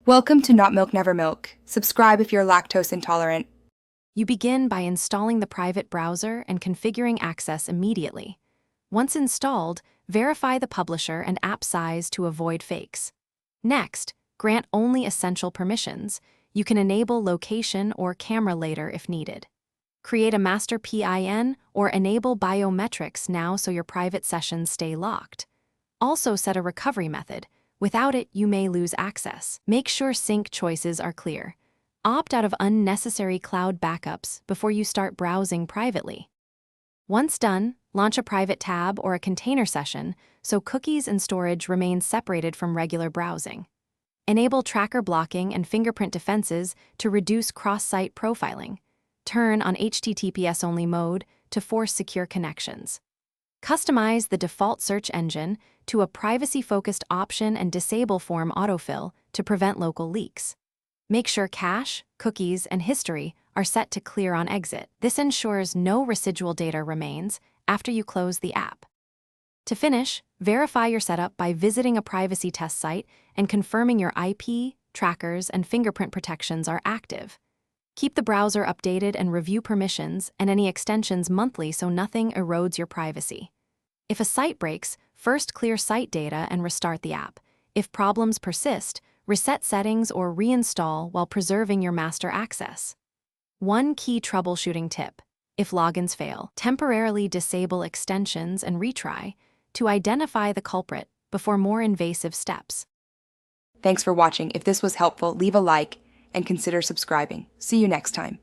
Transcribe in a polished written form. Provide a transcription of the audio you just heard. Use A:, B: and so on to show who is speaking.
A: Welcome to Not Milk Never Milk. Subscribe if you're lactose intolerant.
B: You begin by installing the private browser and configuring access immediately. Once installed, verify the publisher and app size to avoid fakes. Next, grant only essential permissions. You can enable location or camera later if needed. Create a master PIN or enable biometrics now so your private sessions stay locked. Also set a recovery method. Without it, you may lose access. Make sure sync choices are clear. Opt out of unnecessary cloud backups before you start browsing privately. Once done, launch a private tab or a container session so cookies and storage remain separated from regular browsing. Enable tracker blocking and fingerprint defenses to reduce cross-site profiling. Turn on HTTPS-only mode to force secure connections. Customize the default search engine to a privacy-focused option and disable form autofill to prevent local leaks. Make sure cache, cookies, and history are set to clear on exit. This ensures no residual data remains after you close the app. To finish, verify your setup by visiting a privacy test site and confirming your IP, trackers, and fingerprint protections are active. Keep the browser updated and review permissions and any extensions monthly so nothing erodes your privacy. If a site breaks, first clear site data and restart the app. If problems persist, reset settings or reinstall while preserving your master access. One key troubleshooting tip: if logins fail, temporarily disable extensions and retry to identify the culprit before more invasive steps.
A: Thanks for watching. If this was helpful, leave a like and consider subscribing. See you next time.